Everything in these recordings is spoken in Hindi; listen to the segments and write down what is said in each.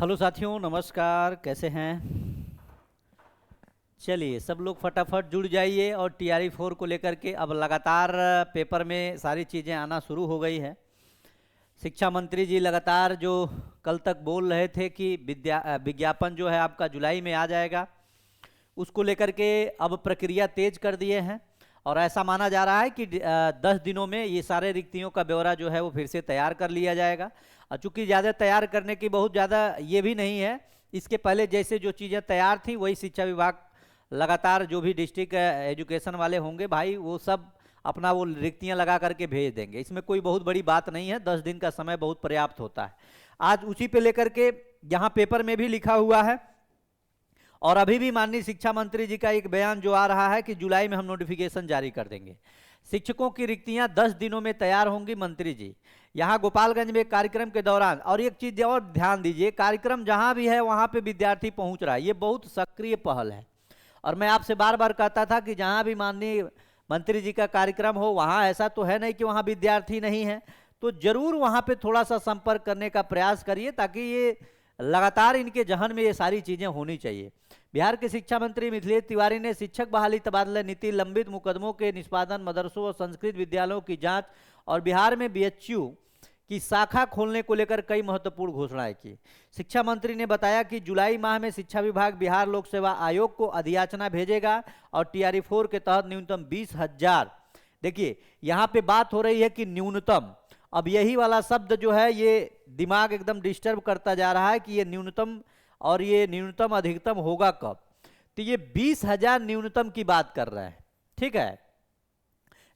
हेलो साथियों, नमस्कार। कैसे हैं? चलिए, सब लोग फटाफट जुड़ जाइए और टीआरई 4 को लेकर के अब लगातार पेपर में सारी चीज़ें आना शुरू हो गई है। शिक्षा मंत्री जी लगातार जो कल तक बोल रहे थे कि विज्ञापन जो है आपका जुलाई में आ जाएगा, उसको लेकर के अब प्रक्रिया तेज कर दिए हैं और ऐसा माना जा रहा है कि 10 दिनों में ये सारे रिक्तियों का ब्यौरा जो है वो फिर से तैयार कर लिया जाएगा। और चूंकि ज़्यादा तैयार करने की बहुत ज़्यादा ये भी नहीं है, इसके पहले जैसे जो चीज़ें तैयार थी वही शिक्षा विभाग लगातार जो भी डिस्ट्रिक्ट एजुकेशन वाले होंगे भाई वो सब अपना वो रिक्तियां लगा करके भेज देंगे। इसमें कोई बहुत बड़ी बात नहीं है, 10 दिन का समय बहुत पर्याप्त होता है। आज उसी पे लेकर के यहाँ पेपर में भी लिखा हुआ है और अभी भी माननीय शिक्षा मंत्री जी का एक बयान जो आ रहा है कि जुलाई में हम नोटिफिकेशन जारी कर देंगे। शिक्षकों की रिक्तियां 10 दिनों में तैयार होंगी। मंत्री जी यहाँ गोपालगंज में कार्यक्रम के दौरान, और एक चीज और ध्यान दीजिए, कार्यक्रम जहां भी है वहां पे विद्यार्थी पहुंच रहा है, ये बहुत सक्रिय पहल है। और मैं आपसे बार बार कहता था कि जहां भी माननीय मंत्री जी का कार्यक्रम हो वहां ऐसा तो है नहीं कि वहां विद्यार्थी नहीं है, तो जरूर वहां पे थोड़ा सा संपर्क करने का प्रयास करिए ताकि ये लगातार इनके जहन में ये सारी चीजें होनी चाहिए। बिहार के शिक्षा मंत्री मिथिलेश तिवारी ने शिक्षक बहाली तबादला नीति, लंबित मुकदमों के निष्पादन, मदरसों और संस्कृत विद्यालयों की जांच और बिहार में बीएचयू की शाखा खोलने को लेकर कई महत्वपूर्ण घोषणाएं की। शिक्षा मंत्री ने बताया कि जुलाई माह में शिक्षा विभाग बिहार लोक सेवा आयोग को अधियाचना भेजेगा और टीआरई 4 के तहत न्यूनतम 20,000, देखिए यहाँ पे बात हो रही है कि न्यूनतम, अब यही वाला शब्द जो है ये दिमाग एकदम डिस्टर्ब करता जा रहा है कि ये न्यूनतम और ये न्यूनतम अधिकतम होगा कब। तो ये 20,000 न्यूनतम की बात कर रहे हैं, ठीक है।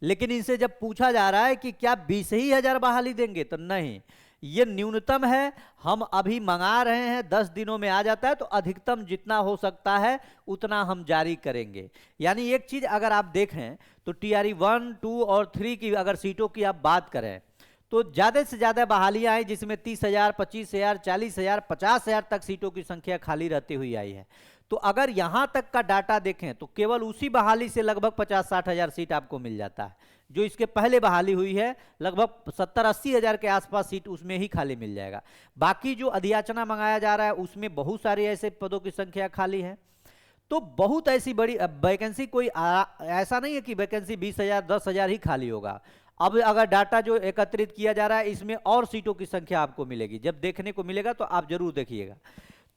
लेकिन इनसे जब पूछा जा रहा है कि क्या 20,000 बहाली देंगे, तो नहीं, ये न्यूनतम है। हम अभी मंगा रहे हैं, 10 दिनों में आ जाता है, तो अधिकतम जितना हो सकता है उतना हम जारी करेंगे। यानी एक चीज अगर आप देखें तो टीआरई 1, 2 और 3 की अगर सीटों की आप बात करें तो ज्यादा से ज्यादा बहालियां आई जिसमें 30,000, 25,000, 40,000, 50,000 तक सीटों की संख्या खाली रहती हुई आई है। तो अगर यहां तक का डाटा देखें तो केवल उसी बहाली से लगभग 50-60 हजार सीट आपको मिल जाता है। जो इसके पहले बहाली हुई है लगभग 70-80 हजार के आसपास सीट उसमें ही खाली मिल जाएगा। बाकी जो अधियाचना मंगाया जा रहा है उसमें बहुत सारे ऐसे पदों की संख्या खाली है। तो बहुत ऐसी बड़ी वैकेंसी कोई ऐसा नहीं है कि वैकेंसी 20,000, 10,000 ही खाली होगा। अब अगर डाटा जो एकत्रित किया जा रहा है इसमें और सीटों की संख्या आपको मिलेगी, जब देखने को मिलेगा तो आप जरूर देखिएगा।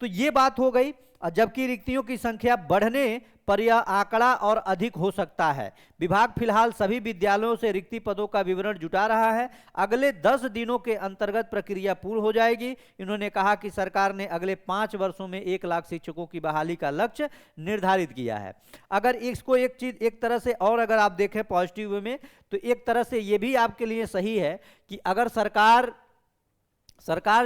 तो ये बात हो गई। जबकि रिक्तियों की संख्या बढ़ने पर यह आंकड़ा और अधिक हो सकता है। विभाग फिलहाल सभी विद्यालयों से रिक्ति पदों का विवरण जुटा रहा है। अगले 10 दिनों के अंतर्गत प्रक्रिया पूर्ण हो जाएगी। इन्होंने कहा कि सरकार ने अगले 5 वर्षों में 1 लाख शिक्षकों की बहाली का लक्ष्य निर्धारित किया है। अगर इसको एक चीज एक तरह से और अगर आप देखें पॉजिटिव वे में, तो एक तरह से ये भी आपके लिए सही है कि अगर सरकार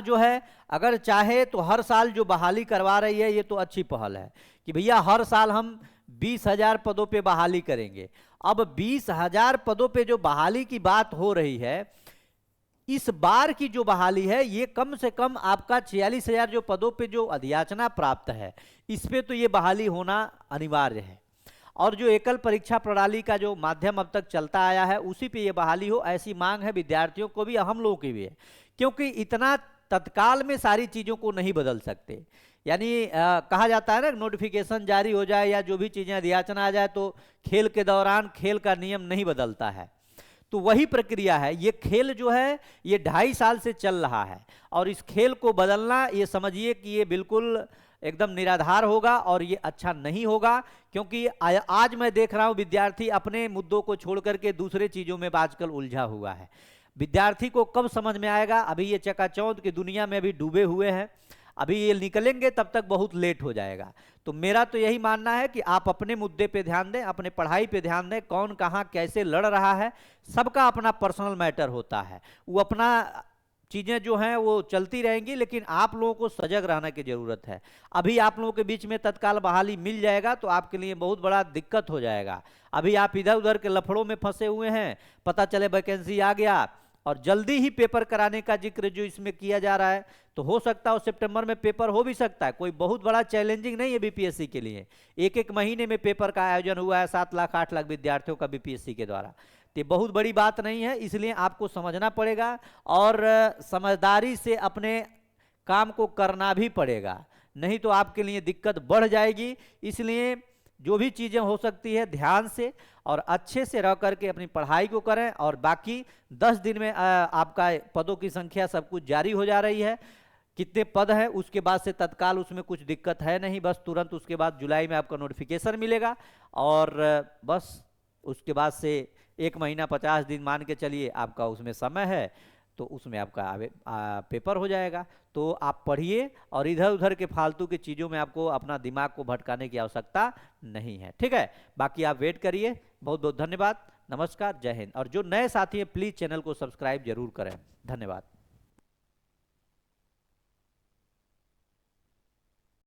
जो है अगर चाहे तो हर साल जो बहाली करवा रही है, ये तो अच्छी पहल है कि भैया हर साल हम 20,000 पदों पे बहाली करेंगे। अब 20,000 पदों पे जो बहाली की बात हो रही है, इस बार की जो बहाली है ये कम से कम आपका 46,000 जो पदों पे जो अधियाचना प्राप्त है इस पे तो ये बहाली होना अनिवार्य है। और जो एकल परीक्षा प्रणाली का जो माध्यम अब तक चलता आया है उसी पे ये बहाली हो, ऐसी मांग है विद्यार्थियों को भी, हम लोगों की भी है। क्योंकि इतना तत्काल में सारी चीजों को नहीं बदल सकते। यानी कहा जाता है ना, नोटिफिकेशन जारी हो जाए या जो भी चीजें अधियाचना आ जाए तो खेल के दौरान खेल का नियम नहीं बदलता है। तो वही प्रक्रिया है। ये खेल जो है ये 2.5 साल से चल रहा है और इस खेल को बदलना ये समझिए कि ये बिल्कुल एकदम निराधार होगा और ये अच्छा नहीं होगा। क्योंकि आज मैं देख रहा हूं विद्यार्थी अपने मुद्दों को छोड़ करके दूसरे चीजों में आजकल उलझा हुआ है। विद्यार्थी को कब समझ में आएगा, अभी ये चकाचौंध की दुनिया में अभी डूबे हुए हैं, अभी ये निकलेंगे तब तक बहुत लेट हो जाएगा। तो मेरा तो यही मानना है कि आप अपने मुद्दे पे ध्यान दें, अपने पढ़ाई पे ध्यान दें। कौन कहाँ कैसे लड़ रहा है सबका अपना पर्सनल मैटर होता है, वो अपना चीजें जो हैं वो चलती रहेंगी, लेकिन आप लोगों को सजग रहने की जरूरत है। अभी आप लोगों के बीच में तत्काल बहाली मिल जाएगा तो आपके लिए बहुत बड़ा दिक्कत हो जाएगा। अभी आप इधर उधर के लफड़ों में फंसे हुए हैं, पता चले वैकेंसी आ गया और जल्दी ही पेपर कराने का जिक्र जो इसमें किया जा रहा है, तो हो सकता है सितंबर में पेपर हो भी सकता है। कोई बहुत बड़ा चैलेंजिंग नहीं है बीपीएससी के लिए। एक महीने में पेपर का आयोजन हुआ है 7 लाख 8 लाख विद्यार्थियों का बीपीएससी के द्वारा। तो बहुत बड़ी बात नहीं है, इसलिए आपको समझना पड़ेगा और समझदारी से अपने काम को करना भी पड़ेगा, नहीं तो आपके लिए दिक्कत बढ़ जाएगी। इसलिए जो भी चीज़ें हो सकती है ध्यान से और अच्छे से रह करके अपनी पढ़ाई को करें, और बाकी 10 दिन में आपका पदों की संख्या सब कुछ जारी हो जा रही है। कितने पद हैं उसके बाद से तत्काल उसमें कुछ दिक्कत है नहीं, बस तुरंत उसके बाद जुलाई में आपका नोटिफिकेशन मिलेगा, और बस उसके बाद से 1 महीना 50 दिन मान के चलिए आपका उसमें समय है, तो उसमें आपका पेपर हो जाएगा। तो आप पढ़िए और इधर उधर के फालतू की चीज़ों में आपको अपना दिमाग को भटकाने की आवश्यकता नहीं है, ठीक है। बाकी आप वेट करिए। बहुत बहुत धन्यवाद, नमस्कार, जय हिंद। और जो नए साथी हैं प्लीज़ चैनल को सब्सक्राइब जरूर करें। धन्यवाद।